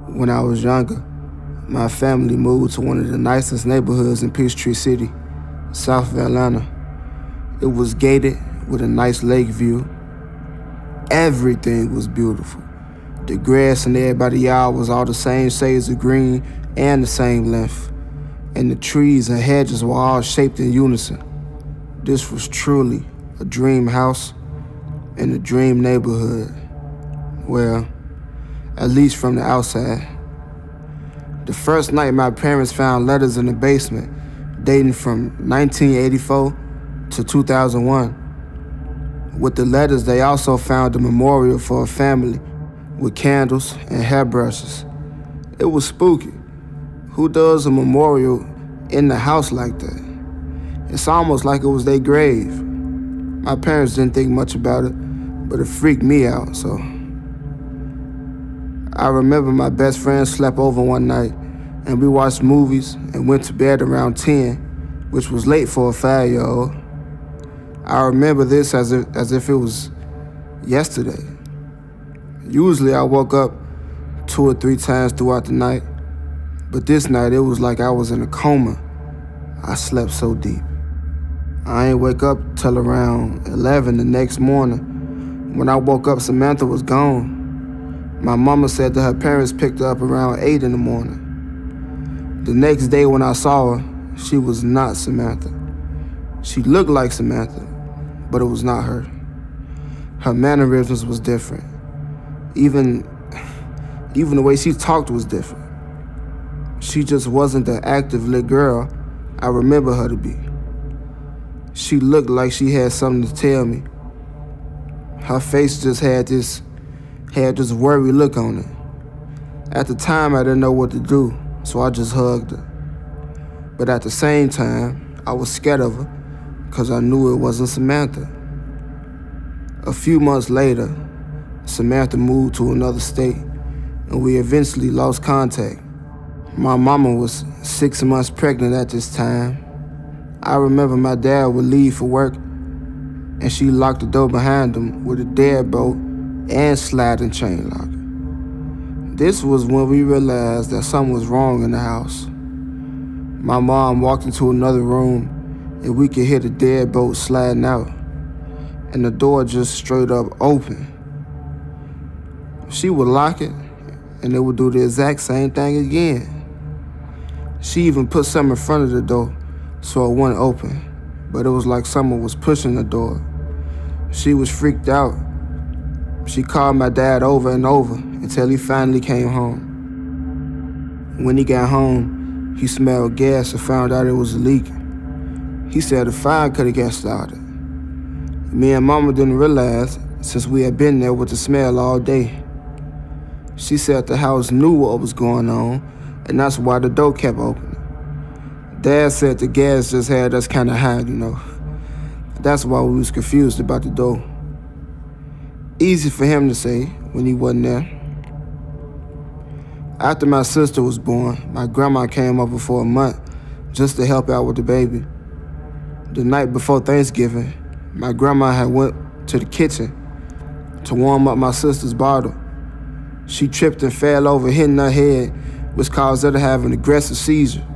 When I was younger, my family moved to one of the nicest neighborhoods in Peachtree City, south of Atlanta. It was gated with a nice lake view. Everything was beautiful. The grass in everybody's yard was all the same shades of green and the same length. And the trees and hedges were all shaped in unison. This was truly a dream house in a dream neighborhood. Well, at least from the outside. The first night my parents found letters in the basement dating from 1984 to 2001. With the letters, they also found a memorial for a family with candles and hairbrushes. It was spooky. Who does a memorial in the house like that? It's almost like it was their grave. My parents didn't think much about it, but it freaked me out, so. I remember my best friend slept over one night, and we watched movies and went to bed around 10, which was late for a 5-year-old. I remember this as if it was yesterday. Usually I woke up 2 or 3 times throughout the night, but this night it was like I was in a coma. I slept so deep. I ain't wake up till around 11 the next morning. When I woke up, Samantha was gone. My mama said that her parents picked her up around 8 in the morning. The next day when I saw her, she was not Samantha. She looked like Samantha, but it was not her. Her mannerisms was different. Even the way she talked was different. She just wasn't the active little girl I remember her to be. She looked like she had something to tell me. Her face just had this worried look on it. At the time, I didn't know what to do, so I just hugged her. But at the same time, I was scared of her because I knew it wasn't Samantha. A few months later, Samantha moved to another state, and we eventually lost contact. My mama was 6 months pregnant at this time. I remember my dad would leave for work, and she locked the door behind him with a deadbolt and sliding chain lock. This was when we realized that something was wrong in the house. My mom walked into another room, and we could hear the deadbolt sliding out, and the door just straight up open. She would lock it, and it would do the exact same thing again. She even put something in front of the door so it wouldn't open, but it was like someone was pushing the door. She was freaked out. She called my dad over and over until he finally came home. When he got home, he smelled gas and found out it was a leak. He said the fire could have got started. Me and Mama didn't realize since we had been there with the smell all day. She said the house knew what was going on, and that's why the door kept opening. Dad said the gas just had us kind of high, That's why we was confused about the door. Easy for him to say when he wasn't there. After my sister was born, my grandma came over for a month just to help out with the baby. The night before Thanksgiving, my grandma had went to the kitchen to warm up my sister's bottle. She tripped and fell over, hitting her head, which caused her to have an aggressive seizure.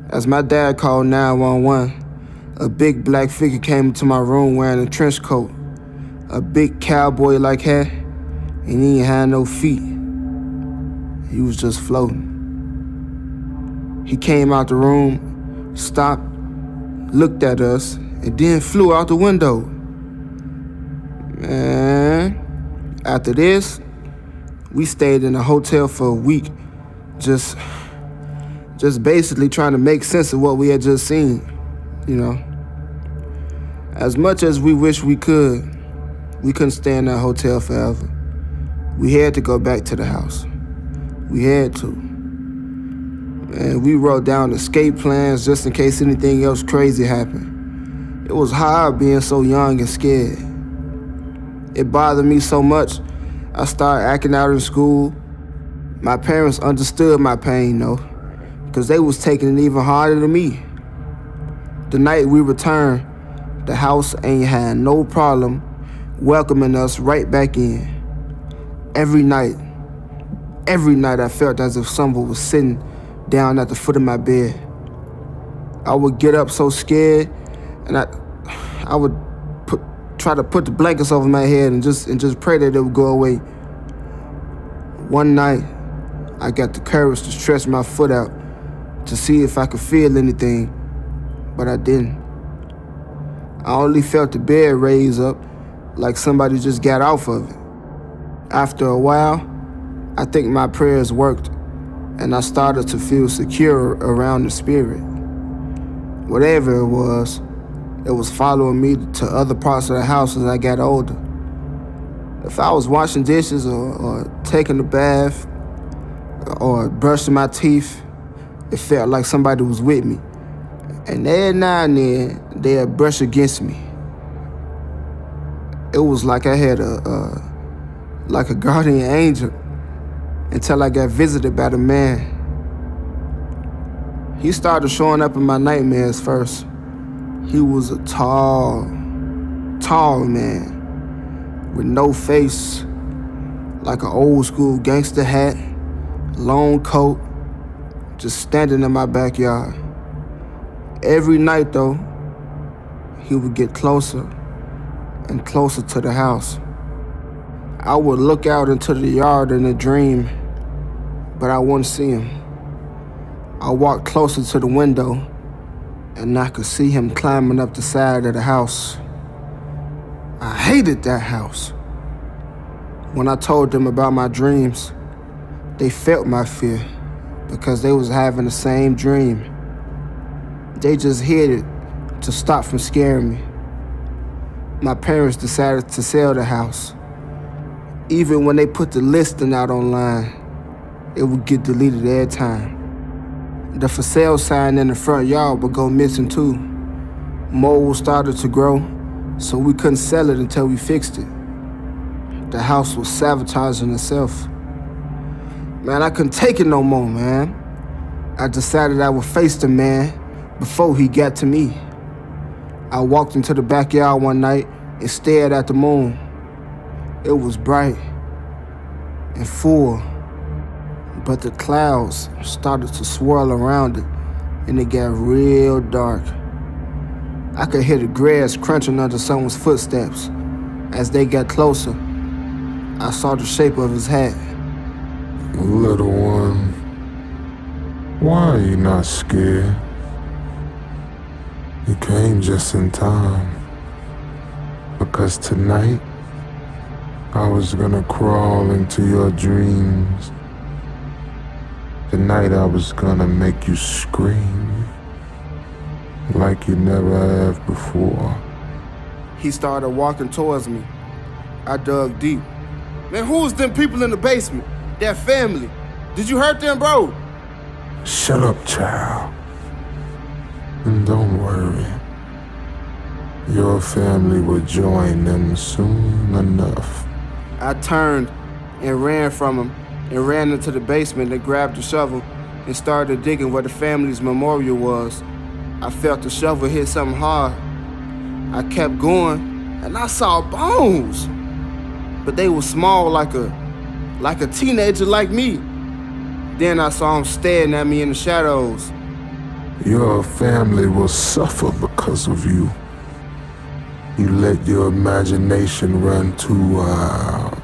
As my dad called 911, a big black figure came into my room wearing a trench coat, a big cowboy-like hat, and he ain't had no feet. He was just floating. He came out the room, stopped, looked at us, and then flew out the window. Man, after this, we stayed in a hotel for a week, just basically trying to make sense of what we had just seen, As much as we wish we couldn't stay in that hotel forever. We had to go back to the house. We had to. And we wrote down escape plans just in case anything else crazy happened. It was hard being so young and scared. It bothered me so much, I started acting out in school. My parents understood my pain, though, because they was taking it even harder than me. The night we returned, the house ain't had no problem welcoming us right back in. Every night, Every night I felt as if someone was sitting down at the foot of my bed. I would get up so scared, and I would try to put the blankets over my head and just pray that it would go away. One night, I got the courage to stretch my foot out to see if I could feel anything, but I didn't. I only felt the bed raise up like somebody just got off of it. After a while, I think my prayers worked, and I started to feel secure around the spirit. Whatever it was following me to other parts of the house as I got older. If I was washing dishes or taking a bath or brushing my teeth, it felt like somebody was with me. And every now and then, they'd brush against me. It was like I had a guardian angel until I got visited by the man. He started showing up in my nightmares first. He was a tall man with no face, like an old school gangster hat, long coat, just standing in my backyard. Every night though, he would get closer and closer to the house. I would look out into the yard in a dream, but I wouldn't see him. I walked closer to the window, and I could see him climbing up the side of the house. I hated that house. When I told them about my dreams, they felt my fear because they was having the same dream. They just hid it to stop from scaring me. My parents decided to sell the house. Even when they put the listing out online, it would get deleted every time. The for sale sign in the front yard would go missing too. Mold started to grow, so we couldn't sell it until we fixed it. The house was sabotaging itself. Man, I couldn't take it no more, man. I decided I would face the man before he got to me. I walked into the backyard one night and stared at the moon. It was bright and full, but the clouds started to swirl around it, and it got real dark. I could hear the grass crunching under someone's footsteps. As they got closer, I saw the shape of his hat. Little one, why are you not scared? You came just in time, because tonight I was gonna crawl into your dreams. Tonight I was gonna make you scream like you never have before. He started walking towards me. I dug deep. Man, who was them people in the basement? That family. Did you hurt them, bro? Shut up, child. And don't worry. Your family will join them soon enough. I turned and ran from him and ran into the basement and grabbed the shovel and started digging where the family's memorial was. I felt the shovel hit something hard. I kept going and I saw bones, but they were small like a teenager like me. Then I saw him staring at me in the shadows. Your family will suffer because of you. You let your imagination run too wild.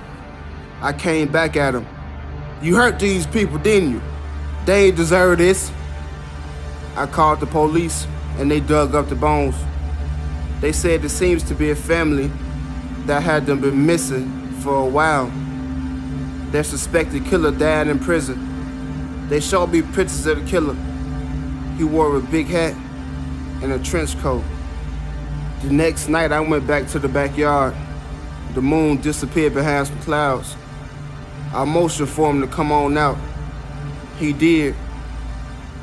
I came back at him. You hurt these people, didn't you? They ain't deserve this. I called the police and they dug up the bones. They said it seems to be a family that had them been missing for a while. Their suspected killer died in prison. They showed me pictures of the killer. He wore a big hat and a trench coat. The next night I went back to the backyard. The moon disappeared behind some clouds. I motioned for him to come on out. He did.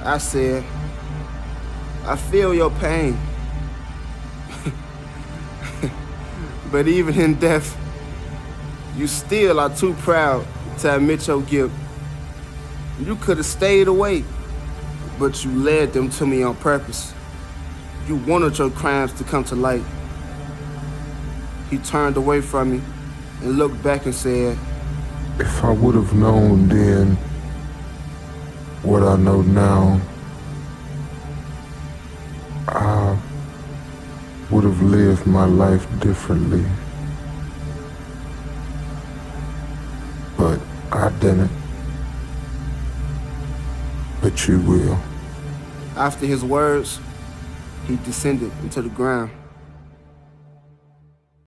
I said, I feel your pain. But even in death, you still are too proud to admit your guilt. You could have stayed away, but you led them to me on purpose. You wanted your crimes to come to light. He turned away from me and looked back and said, If I would have known then what I know now, I would have lived my life differently. But I didn't. But you will. After his words, he descended into the ground.